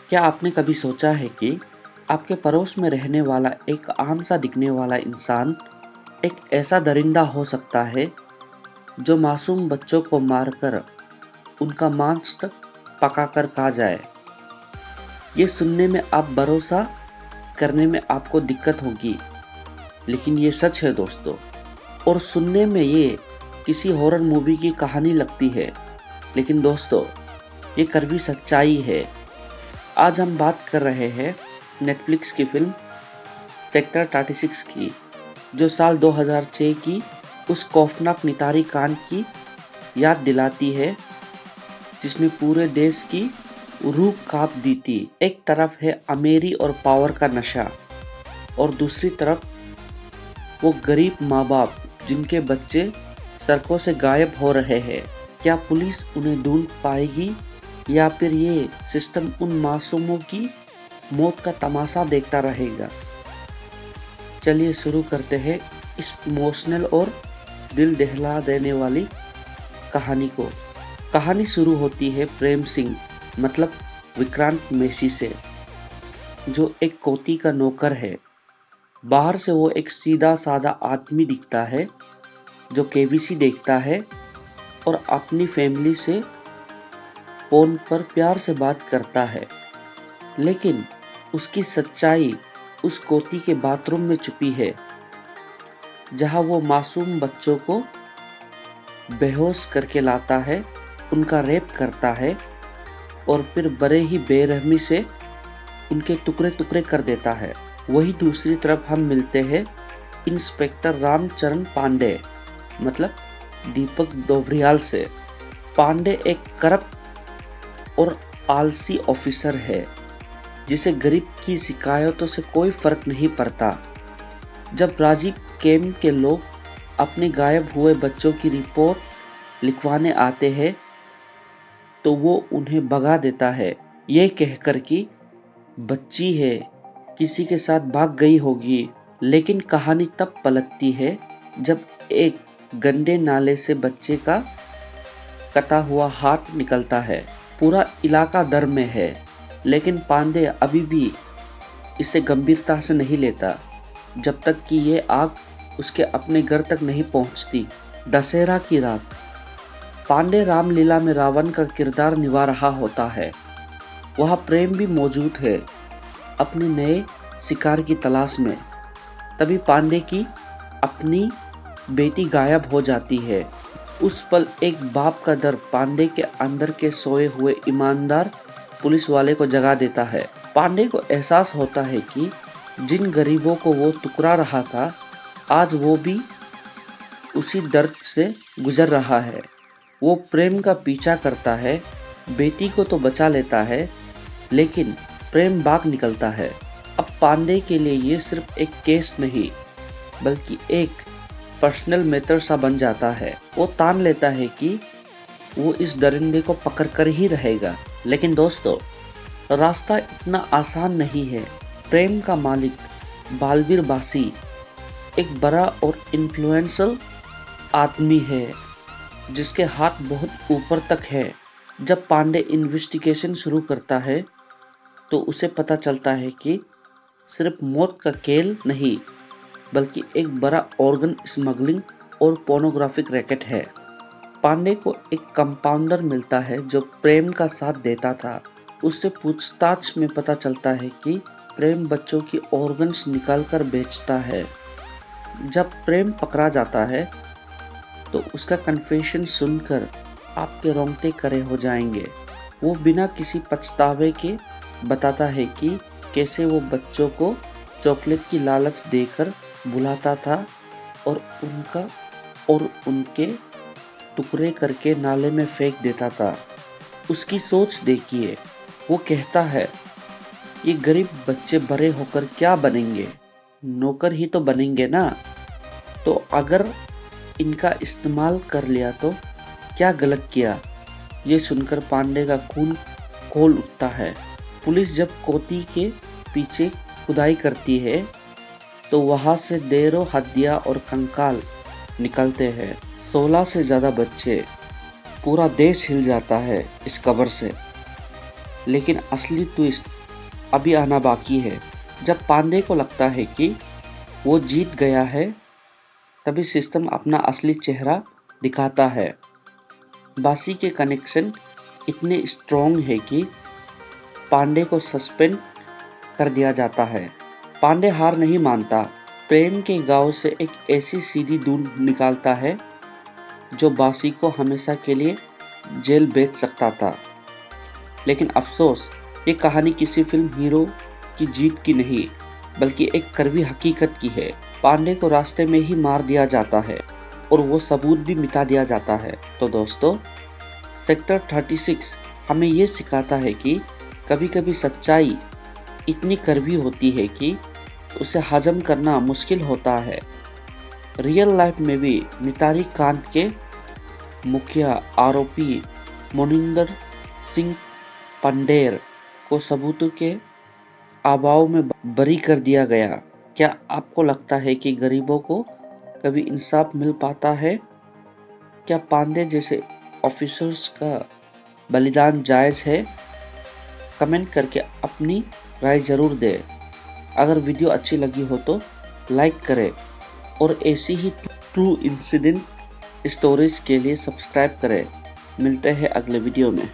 क्या आपने कभी सोचा है कि आपके पड़ोस में रहने वाला एक आम सा दिखने वाला इंसान एक ऐसा दरिंदा हो सकता है जो मासूम बच्चों को मारकर उनका मांस तक पकाकर खा जाए। ये सुनने में आप भरोसा करने में आपको दिक्कत होगी, लेकिन ये सच है दोस्तों। और सुनने में ये किसी हॉरर मूवी की कहानी लगती है, लेकिन दोस्तों ये कड़वी सच्चाई है। आज हम बात कर रहे हैं नेटफ्लिक्स की फिल्म सेक्टर 36 की, जो साल 2006 की उस खौफनाक नितारी कांड की याद दिलाती है जिसने पूरे देश की रूह कांप दी थी। एक तरफ है अमीरी और पावर का नशा, और दूसरी तरफ वो गरीब माँ बाप जिनके बच्चे सड़कों से गायब हो रहे हैं। क्या पुलिस उन्हें ढूंढ पाएगी या फिर ये सिस्टम उन मासूमों की मौत का तमाशा देखता रहेगा? चलिए शुरू करते हैं इस इमोशनल और दिल दहला देने वाली कहानी को। कहानी शुरू होती है प्रेम सिंह मतलब विक्रांत मैसी से, जो एक कोती का नौकर है। बाहर से वो एक सीधा साधा आदमी दिखता है जो केबीसी देखता है और अपनी फैमिली से फोन पर प्यार से बात करता है। लेकिन उसकी सच्चाई उस कोती के बाथरूम में छुपी है, जहां वो मासूम बच्चों को बेहोश करके लाता है, उनका रेप करता है और फिर बड़े ही बेरहमी से उनके टुकड़े टुकड़े कर देता है। वही दूसरी तरफ हम मिलते हैं इंस्पेक्टर रामचरण पांडे मतलब दीपक डोबरियाल से। पांडे एक करप्ट और आलसी ऑफिसर है जिसे गरीब की शिकायतों से कोई फर्क नहीं पड़ता। जब राजीव कैम्प के लोग अपने गायब हुए बच्चों की रिपोर्ट लिखवाने आते हैं तो वो उन्हें भगा देता है, ये कहकर कि बच्ची है, किसी के साथ भाग गई होगी। लेकिन कहानी तब पलटती है जब एक गंदे नाले से बच्चे का कटा हुआ हाथ निकलता है। पूरा इलाका डर में है, लेकिन पांडे अभी भी इसे गंभीरता से नहीं लेता जब तक कि ये आग उसके अपने घर तक नहीं पहुंचती। दशहरा की रात पांडे रामलीला में रावण का किरदार निभा रहा होता है। वहाँ प्रेम भी मौजूद है अपने नए शिकार की तलाश में। तभी पांडे की अपनी बेटी गायब हो जाती है। उस पल एक बाप का डर पांडे के अंदर के सोए हुए ईमानदार पुलिस वाले को जगा देता है। पांडे को एहसास होता है कि जिन गरीबों को वो टुकरा रहा था, आज वो भी उसी दर्द से गुजर रहा है। वो प्रेम का पीछा करता है, बेटी को तो बचा लेता है, लेकिन प्रेम भाग निकलता है। अब पांडे के लिए ये सिर्फ एक केस नहीं, बल्कि एक पर्सनल मैटर सा बन जाता है। वो ठान लेता है कि वो इस दरिंदे को पकड़ कर ही रहेगा। लेकिन दोस्तों, रास्ता इतना आसान नहीं है। प्रेम का मालिक बालवीर बासी एक बड़ा और इन्फ्लुएंशियल आदमी है जिसके हाथ बहुत ऊपर तक है। जब पांडे इन्वेस्टिगेशन शुरू करता है तो उसे पता चलता है कि सिर्फ मौत का खेल नहीं, बल्कि एक बड़ा ऑर्गन स्मगलिंग और पोर्नोग्राफिक रैकेट है। पांडे को एक कंपाउंडर मिलता है जो प्रेम का साथ देता था। उससे पूछताछ में पता चलता है कि प्रेम बच्चों की ऑर्गन्स निकालकर बेचता है। जब प्रेम पकड़ा जाता है तो उसका कन्फेशन सुनकर आपके रोंगटे खड़े हो जाएंगे। वो बिना किसी पछतावे के बताता है कि कैसे वो बच्चों को चॉकलेट की लालच देकर बुलाता था और उनके टुकड़े करके नाले में फेंक देता था। उसकी सोच देखिए, वो कहता है ये गरीब बच्चे बड़े होकर क्या बनेंगे, नौकर ही तो बनेंगे ना, तो अगर इनका इस्तेमाल कर लिया तो क्या गलत किया। ये सुनकर पांडे का खून खौल उठता है। पुलिस जब कोती के पीछे खुदाई करती है तो वहां से ढेरों हड्डियां और कंकाल निकलते हैं। 16 से ज्यादा बच्चे। पूरा देश हिल जाता है इस खबर से। लेकिन असली ट्विस्ट अभी आना बाकी है। जब पांडे को लगता है कि वो जीत गया है, तभी सिस्टम अपना असली चेहरा दिखाता है। बासी के कनेक्शन इतने स्ट्रॉन्ग है कि पांडे को सस्पेंड कर दिया जाता है। पांडे हार नहीं मानता, प्रेम के गांव से एक ऐसी सीढ़ी ढूंढ निकालता है जो बासी को हमेशा के लिए जेल भेज सकता था। लेकिन अफसोस, ये कहानी किसी फिल्म हीरो की जीत की नहीं, बल्कि एक कड़वी हकीकत की है। पांडे को रास्ते में ही मार दिया जाता है और वो सबूत भी मिटा दिया जाता है। तो दोस्तों, सेक्टर 36 हमें ये सिखाता है कि कभी-कभी सच्चाई इतनी कड़वी होती है कि उसे हजम करना मुश्किल होता है। रियल लाइफ में भी नितारी कांड के मुखिया आरोपी मोनिंदर सिंह पंडेर को सबूतों के अभाव में बरी कर दिया गया। क्या आपको लगता है कि गरीबों को कभी इंसाफ मिल पाता है? क्या पांडे जैसे ऑफिसर्स का बलिदान जायज है? कमेंट करके अपनी राय जरूर दें। अगर वीडियो अच्छी लगी हो तो लाइक करें और ऐसी ही ट्रू इंसिडेंट स्टोरीज के लिए सब्सक्राइब करें। मिलते हैं अगले वीडियो में।